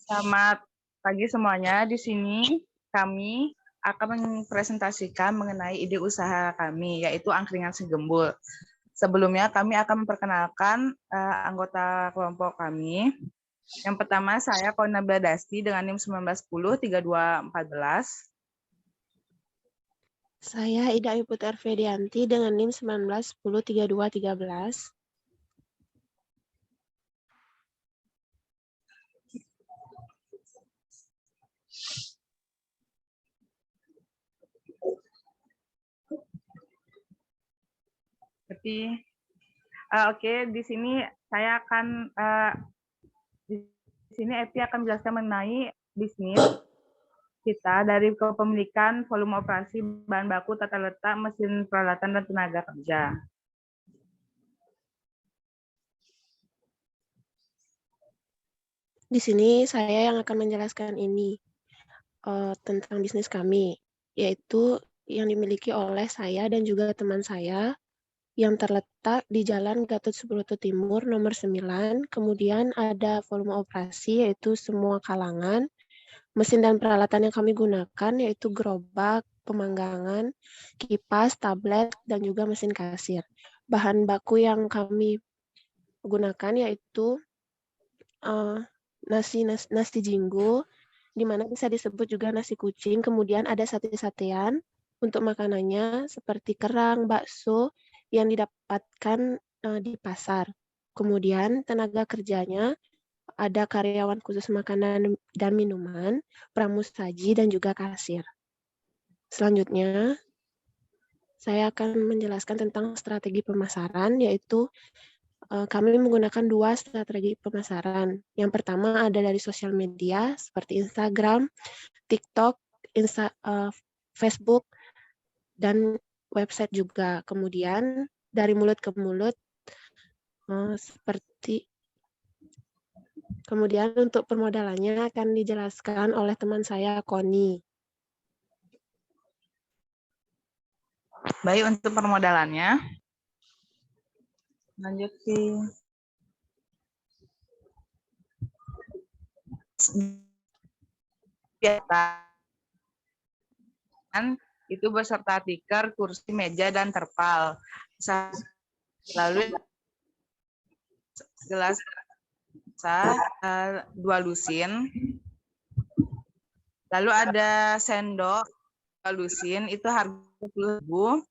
Selamat pagi semuanya. Di sini kami akan mempresentasikan mengenai ide usaha kami, yaitu angkringan si Gembul. Sebelumnya kami akan memperkenalkan anggota kelompok kami. Yang pertama saya Konabla Dasti dengan NIM 19103214. Saya Ida Ibu Tervedianti dengan NIM 19103213. Oke, di sini saya akan di sini Epi akan menjelaskan mengenai bisnis kita dari kepemilikan, volume operasi, bahan baku, tata letak, mesin peralatan, dan tenaga kerja. Di sini saya yang akan menjelaskan ini tentang bisnis kami, yaitu yang dimiliki oleh saya dan juga teman saya yang terletak di Jalan Gatot Subroto Timur nomor 9. Kemudian ada volume operasi yaitu semua kalangan. Mesin dan peralatan yang kami gunakan yaitu gerobak, pemanggangan, kipas, tablet, dan juga mesin kasir. Bahan baku yang kami gunakan yaitu nasi jinggo, di mana bisa disebut juga nasi kucing. Kemudian ada sate-satean untuk makanannya seperti kerang, bakso yang didapatkan di pasar. Kemudian tenaga kerjanya ada karyawan khusus makanan dan minuman, pramusaji, dan juga kasir. Selanjutnya, saya akan menjelaskan tentang strategi pemasaran, yaitu kami menggunakan 2 strategi pemasaran. Yang pertama ada dari sosial media seperti Instagram, TikTok, Facebook, dan website juga. Kemudian dari mulut ke mulut kemudian untuk permodalannya akan dijelaskan oleh teman saya, Koni. Baik, untuk permodalannya. Lanjut sih. Itu beserta tikar, kursi, meja, dan terpal. Lalu gelas 2 lusin. Lalu ada sendok 2 lusin, itu harga 10.000.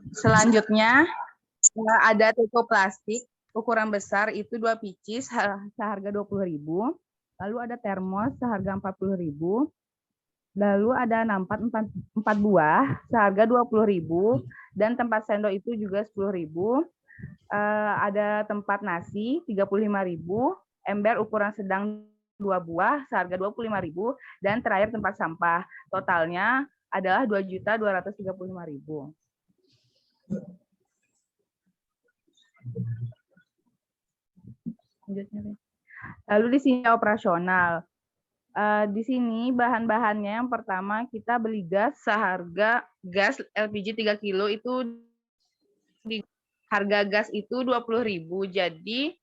Selanjutnya ada teko plastik ukuran besar itu 2 picis seharga 20.000. Lalu ada termos seharga 40.000. Lalu ada nampat 4 buah seharga 20.000 dan tempat sendok itu juga 10.000. Ada tempat nasi 35.000, ember ukuran sedang 2 buah seharga 25.000 dan terakhir tempat sampah. Totalnya adalah 2.235.000. Lalu di sini operasional. Di sini bahan-bahannya yang pertama kita beli gas seharga gas LPG 3 kilo itu harga gas itu 20.000. Jadi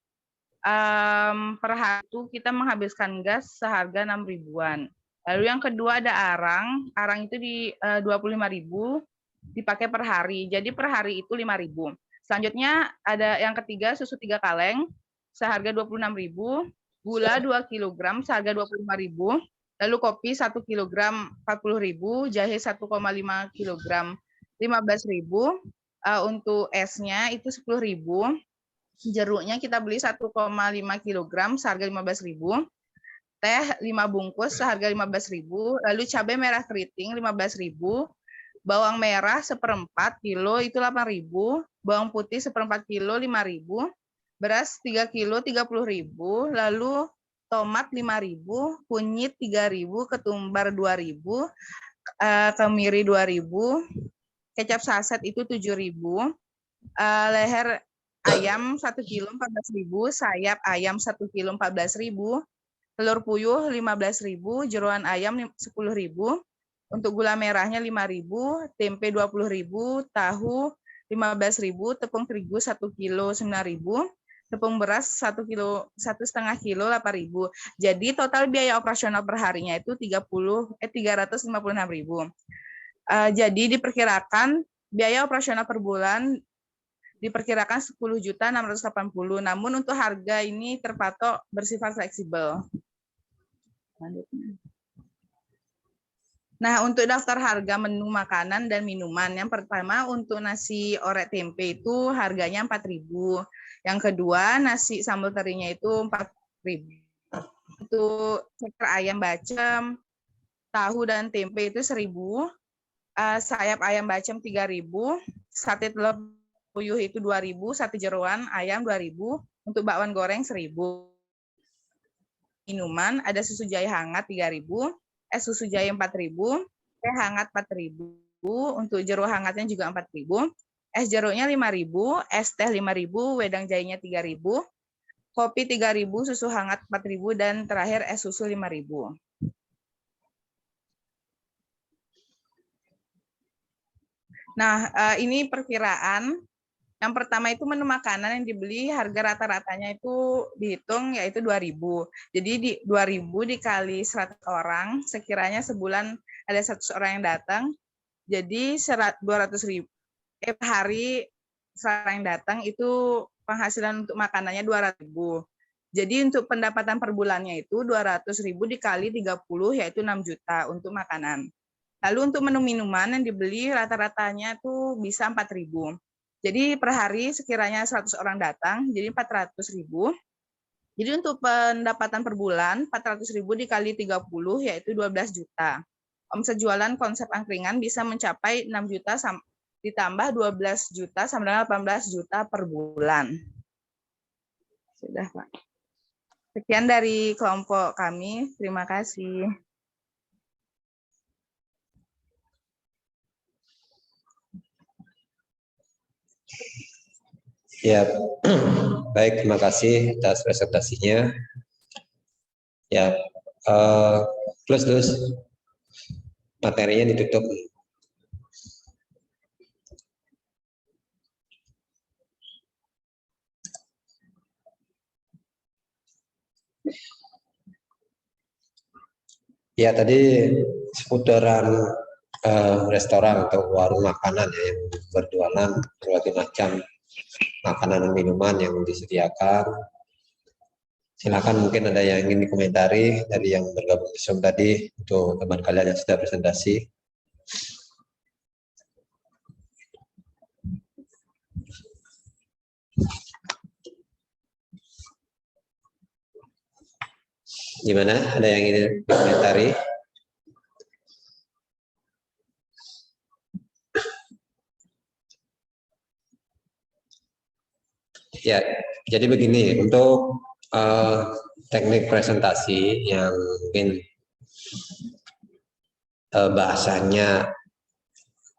per hari itu kita menghabiskan gas seharga 6.000-an. Lalu yang kedua ada arang. Arang itu di 25.000 dipakai per hari. Jadi per hari itu 5.000. Selanjutnya ada yang ketiga susu 3 kaleng seharga 26.000, gula 2 kg seharga 25.000, lalu kopi 1 kg 40.000, jahe 1,5 kg 15.000, untuk esnya itu 10.000, jeruknya kita beli 1,5 kg seharga 15.000, teh 5 bungkus seharga 15.000, lalu cabai merah keriting 15.000, bawang merah 1/4 kilo itu 8.000, bawang putih 1/4 kilo 5.000, beras 3 kilo 30.000, lalu tomat 5.000, kunyit 3.000, ketumbar 2.000, kemiri 2.000, kecap saset itu 7.000, leher ayam 1 kilo 14.000, sayap ayam 1 kilo 14.000, telur puyuh 15.000, jeroan ayam 10.000, untuk gula merahnya 5.000, tempe 20.000, tahu 15.000, tepung terigu 1 kilo 9.000, tepung beras 1,5 kilo 8.000. Jadi total biaya operasional per harinya itu 356.000. Jadi diperkirakan biaya operasional per bulan diperkirakan 10.680.000. Namun untuk harga ini terpatok bersifat fleksibel. Nah, untuk daftar harga menu makanan dan minuman, yang pertama untuk nasi orek tempe itu harganya 4.000. Yang kedua, nasi sambal terinya itu 4.000. Untuk ceker ayam bacem, tahu dan tempe itu 1.000. Sayap ayam bacem 3.000. Sate telur puyuh itu 2.000. Sate jeroan ayam 2.000. Untuk bakwan goreng 1.000. Minuman ada susu jahe hangat 3.000. Es susu jahe 4.000, teh hangat 4.000, untuk jeruk hangatnya juga 4.000, es jeruknya 5.000, es teh 5.000, wedang jahenya 3.000, kopi 3.000, susu hangat 4.000, dan terakhir es susu 5.000. Nah, ini perkiraan. Yang pertama itu menu makanan yang dibeli harga rata-ratanya itu dihitung yaitu 2.000. Jadi di 2.000 dikali 100 orang, sekiranya sebulan ada 100 orang yang datang. Jadi 200.000 per hari 100 orang yang datang itu penghasilan untuk makanannya 200.000. Jadi untuk pendapatan per bulannya itu 200.000 dikali 30 yaitu 6 juta untuk makanan. Lalu untuk menu minuman yang dibeli rata-ratanya tuh bisa 4.000. Jadi per hari sekiranya 100 orang datang, jadi 400.000. Jadi untuk pendapatan per bulan 400.000 dikali 30 yaitu 12 juta. Omset jualan konsep angkringan bisa mencapai 6 juta ditambah 12 juta sama dengan 18 juta per bulan. Sudah, Pak. Sekian dari kelompok kami. Terima kasih. Ya, baik, terima kasih atas presentasinya. Ya, close materinya ditutup. Ya, tadi seputaran restoran atau warung makanan ya, yang berjualan berbagai macam makanan dan minuman yang disediakan. Silakan mungkin ada yang ingin dikomentari dari yang bergabung di Zoom tadi untuk teman kalian yang sudah presentasi. Gimana? Ada yang ingin dikomentari? Ya, jadi begini, untuk teknik presentasi yang mungkin bahasanya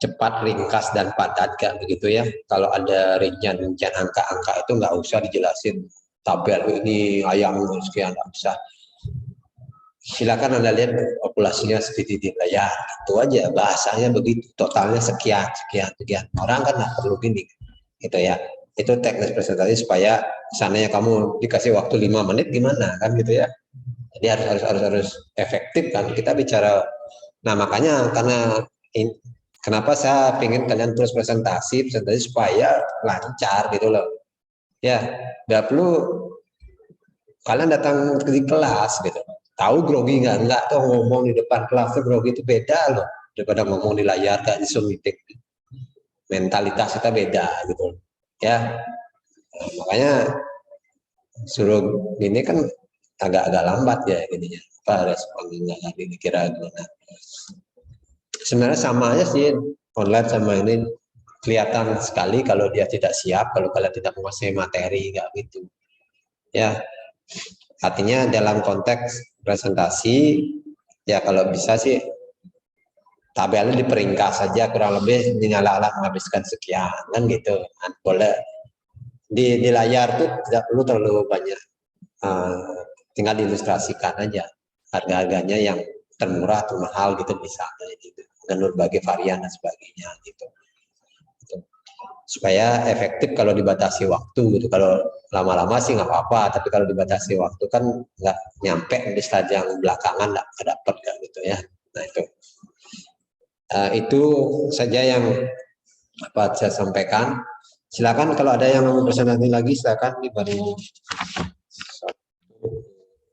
cepat, ringkas, dan padat, kan begitu ya. Kalau ada rincian angka-angka itu nggak usah dijelasin tabel ini ayam sekian, nggak usah. Silakan Anda lihat populasinya seperti ya, itu aja bahasanya begitu, totalnya sekian. Orang kan nggak perlu gini, gitu ya. Itu teknis presentasi supaya seandainya kamu dikasih waktu 5 menit gimana kan gitu ya. Jadi harus efektif kan kita bicara. Nah, makanya kenapa saya ingin kalian terus presentasi supaya lancar gitu loh. Ya, nggak perlu kalian datang ke kelas gitu. Tahu grogi nggak tuh ngomong di depan kelas tuh grogi itu beda loh daripada ngomong di layar kayak di Zoom meeting. Mentalitas kita beda gitu ya. Nah, makanya suruh ini kan agak lambat ya ininya. Apa responnya tadi dikira gimana? Sebenarnya sama aja sih online sama ini, kelihatan sekali kalau dia tidak siap, kalau kalian tidak menguasai materi, nggak gitu ya. Artinya dalam konteks presentasi, ya kalau bisa sih tabelnya diperingkas saja, kurang lebih dinyalakan menghabiskan sekian, kan gitu. Boleh di layar tuh tidak perlu terlalu banyak, tinggal diilustrasikan aja harga-harganya yang termurah, termahal gitu misalnya, gitu, dengan berbagai varian dan sebagainya gitu. Supaya efektif kalau dibatasi waktu gitu. Kalau lama-lama sih nggak apa-apa, tapi kalau dibatasi waktu kan nggak nyampe di slide yang belakangan, nggak dapat kan gitu ya. Nah itu saja yang dapat saya sampaikan. Silakan kalau ada yang mau presentasi lagi, silakan diberi.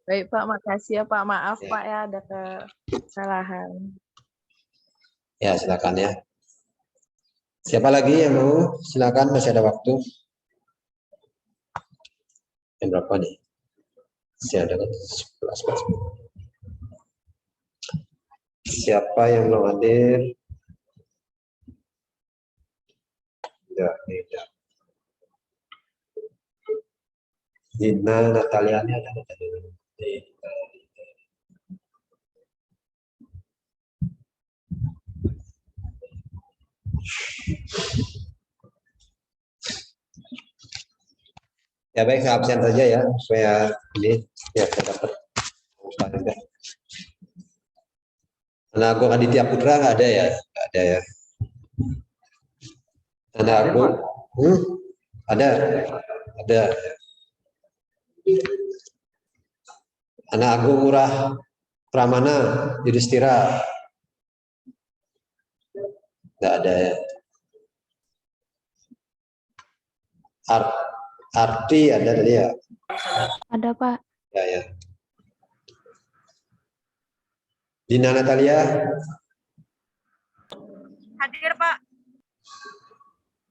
Baik Pak, makasih ya Pak. Maaf Ya. Pak ya ada kesalahan. Ya silakan ya. Siapa lagi yang mau? Silakan, masih ada waktu. Yang berapa nih? Masih ada 11. Siapa yang mau hadir? Ya, tidak. Dina Nataliani ada tadi. Ya baik, saya absen saja ya supaya ini ya saya dapat. Anak Agung Aditya Putra nggak ada ya? Nggak ada ya. Anak Agung, ada. Anak Agung Murah Pramana Yudhistira, nggak ada ya. Arti ada tadi ya? Ada Pak. Ya. Dina Natalia? Hadir Pak.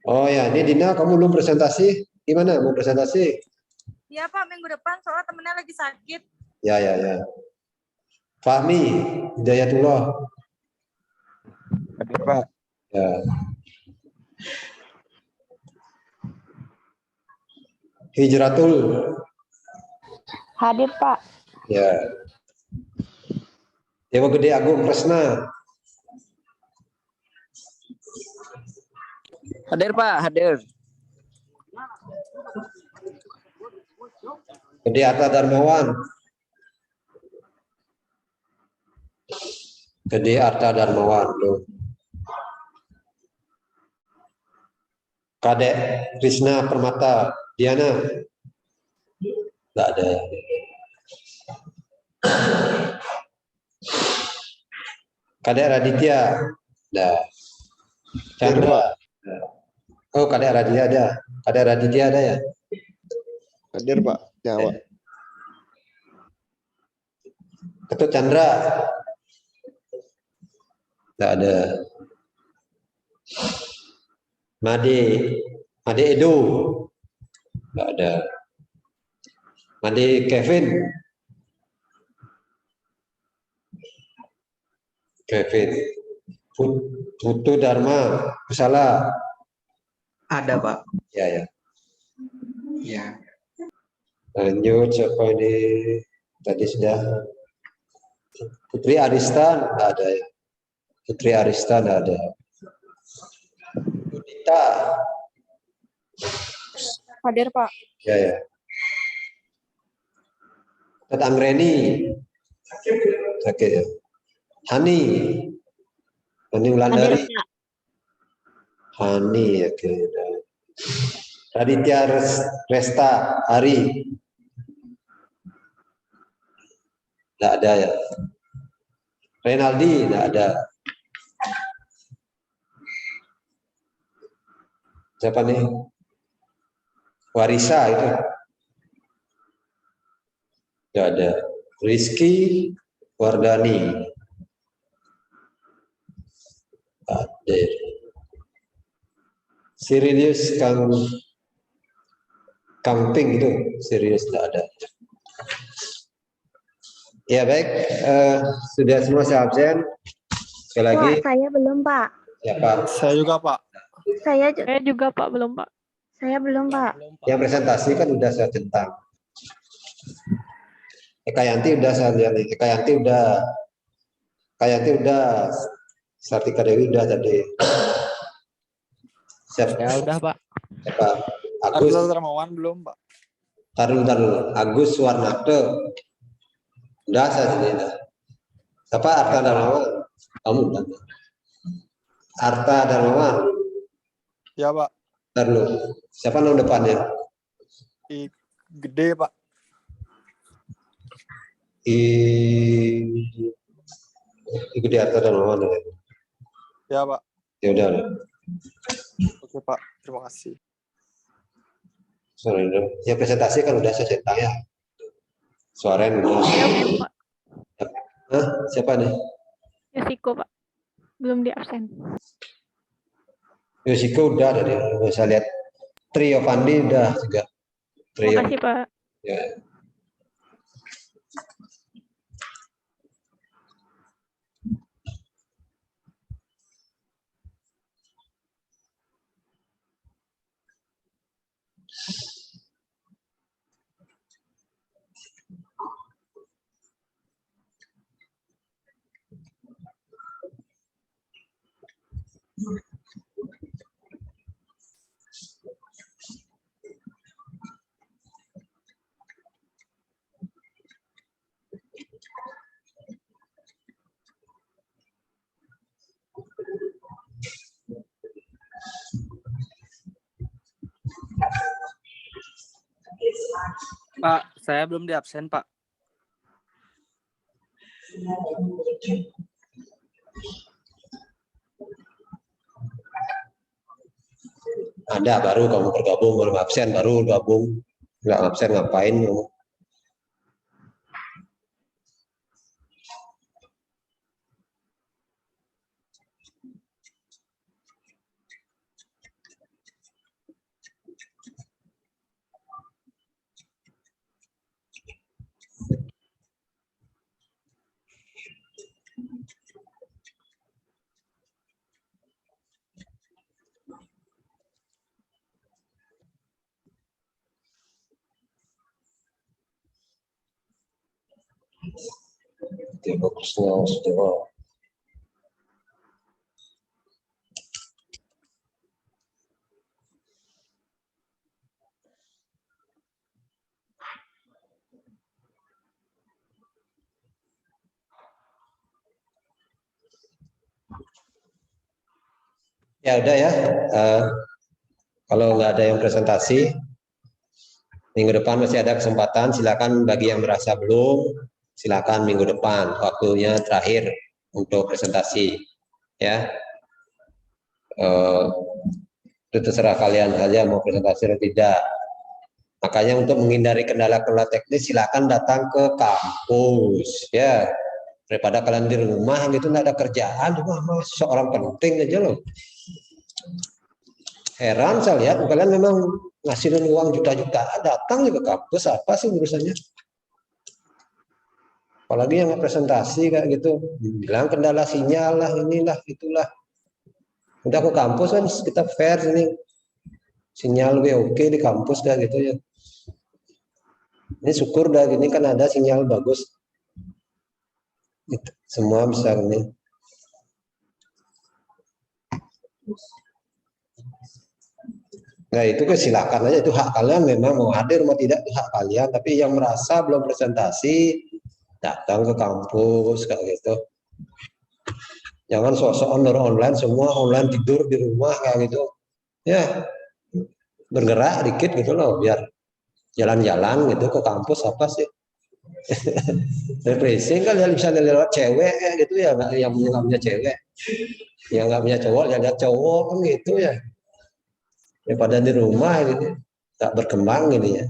Oh ya, ini Dina, kamu belum presentasi? Gimana mau presentasi? Iya Pak, minggu depan soalnya temennya lagi sakit. Ya. Fahmi Hidayatullah. Hadir Pak. Ya. Hijratul. Hadir Pak. Ya. Dewa Gede Agung Kresna. Hadir Pak, hadir. Gede Arta Darmawan. Gede Arta Darmawan. Loh. Kadek Krishna Permata. Diana. Nggak ada. Kadek Raditya. Nah. Chandra. Oh, Kadek Raditya ada. Kadek Raditya ada ya? Hadir Pak, nyawa. Ketut Chandra. Nggak ada. Made Edo. Nggak ada. Made Kevin. Putu Dharma Kusala. Ada Pak. Ya. Ya. Lanjut, siapa ini? Tadi sudah. Putri Arista nggak ada ya. Putri Arista nggak ada. Budita. Hadir Pak. Ya. Anggreni. Sakit ya. Hani Wulandari. Hani ya kira. Raditya Resta Hari. Nggak ada ya. Renaldi nggak ada. Siapa nih? Warisa itu. Nggak ada. Rizky Wardani. Ada. Sirius Kamping itu. Sirius nggak ada. Ya baik, sudah semua saya absen. Sekali lagi. Pak, saya belum Pak. Siapa? Saya juga Pak. Saya juga Pak, belum Pak. Saya belum Pak. Yang presentasi kan udah saya centang. Eka Yanti udah saya lihat nih. Eka Yanti udah, Sartika Dewi udah tadi. Siapa? Ya udah Pak. Siapa? Agus. Arthur Darmawan belum Pak. Taruh. Agus Warnakte. Udah saya sini udah. Siapa Arta Darmawan? Kamu udah. Arta Darmawan. Ya Pak. Taruh. Siapa nama depannya? Gede Pak. Gede Arta Darmawan. Ya Pak. Ya udah. Oke Pak. Terima kasih. Sorry, ya presentasi kan udah saya cetak ya. Suaren udah. Saya belum, Pak. Hah? Siapa nih? Yosiko, Pak. Belum di absen. Yosiko udah dari saya lihat. Trio Fandi udah juga. Trio. Terima kasih, Pak. Ya. Pak, saya belum di absen Pak. Ada baru kamu bergabung, belum absen baru gabung. Nggak absen ngapain kamu? Dia bagusnya sudah. Ya udah ya. Kalau nggak ada yang presentasi, minggu depan masih ada kesempatan. Silakan bagi yang merasa belum, silakan minggu depan. Waktunya terakhir untuk presentasi. Ya, itu terserah kalian saja mau presentasi atau tidak. Makanya untuk menghindari kendala-kendala teknis, silakan datang ke kampus. Ya, daripada kalian di rumah gitu nggak ada kerjaan, cuma seorang penting aja loh. Heran saya lihat kalian memang ngasihin uang juta-juta datang ke kampus, apa sih urusannya? Apalagi yang presentasi kayak gitu, bilang kendala sinyal lah, inilah itulah. Udah ke kampus kan kita fair ini, sinyal oke di kampus kayak gitu ya. Ini syukur dah gini kan ada sinyal bagus, itu, semua bisa ini. Nah itu kan silakan aja, itu hak kalian, memang mau hadir mau tidak itu hak kalian, tapi yang merasa belum presentasi datang ke kampus kayak gitu. Jangan sok-sokan online, semua online tidur di rumah kayak gitu. Ya bergerak dikit gitu loh, biar jalan-jalan gitu ke kampus apa sih? Refreshing kan bisa lewat cewek gitu ya, nggak yang punya cewek, yang nggak punya cowok ya lihat cowok kan gitu ya. Daripada di rumah gitu, tak berkembang ini ya.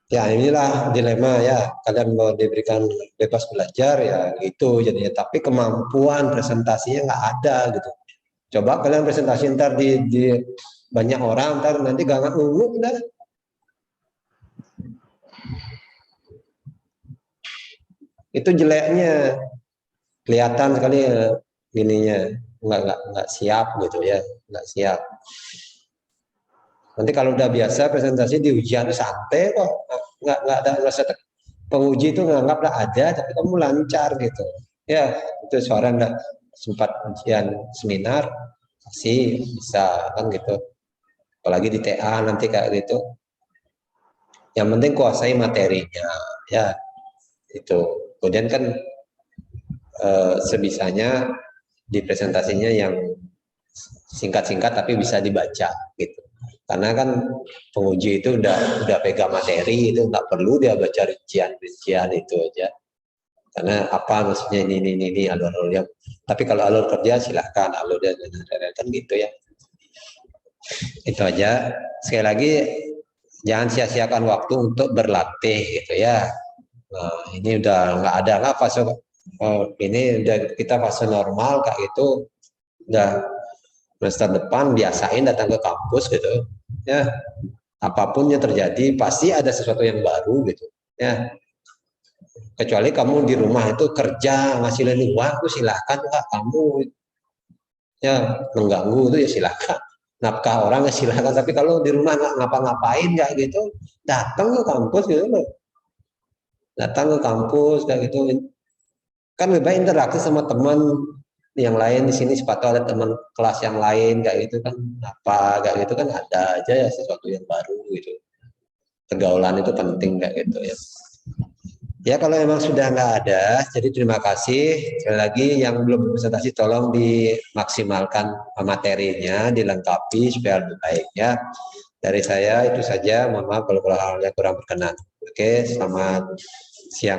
Ya inilah dilema ya, kalian mau diberikan bebas belajar ya gitu jadinya, tapi kemampuan presentasinya nggak ada gitu. Coba kalian presentasi ntar di banyak orang, ntar nanti gak ngunguk dah. Itu jeleknya, kelihatan sekali gininya, nggak siap gitu ya, nggak siap. Nanti kalau udah biasa presentasi di ujian santai kok, nggak ada rasa penguji itu nganggaplah ada, tapi kamu lancar gitu. Ya itu suara nggak sempat ujian seminar sih bisa kan gitu. Apalagi di TA nanti kayak gitu. Yang penting kuasai materinya, ya itu. Kemudian kan sebisanya di presentasinya yang singkat-singkat tapi bisa dibaca gitu. Karena kan penguji itu udah pegang materi, itu nggak perlu dia baca rincian itu aja. Karena apa maksudnya ini alur-alurnya. Tapi kalau alur kerja silahkan alur dan kan gitu ya. Itu aja. Sekali lagi jangan sia-siakan waktu untuk berlatih gitu ya. Nah, ini udah nggak ada lah fase ini udah kita fase normal kayak gitu. Udah semester depan biasain datang ke kampus gitu ya, apapun yang terjadi pasti ada sesuatu yang baru gitu ya, kecuali kamu di rumah itu kerja ngasilin uang itu silahkan Kak, kamu ya mengganggu itu ya silahkan, nafkah orang ya silahkan, tapi kalau di rumah nggak ngapa-ngapain kayak gitu, datang ke kampus gitu loh, datang ke kampus kayak gitu kan lebih baik interaksi sama teman yang lain di sini, sepatu ada teman kelas yang lain kayak gitu kan, apa kayak gitu kan ada aja ya sesuatu yang baru gitu. Pergaulan itu penting kayak gitu ya. Ya kalau memang sudah nggak ada, jadi terima kasih. Sekali lagi yang belum presentasi tolong dimaksimalkan materinya, dilengkapi supaya lebih baik ya. Dari saya itu saja, mohon maaf kalau hal-hal yang kurang berkenan. Oke, selamat siang.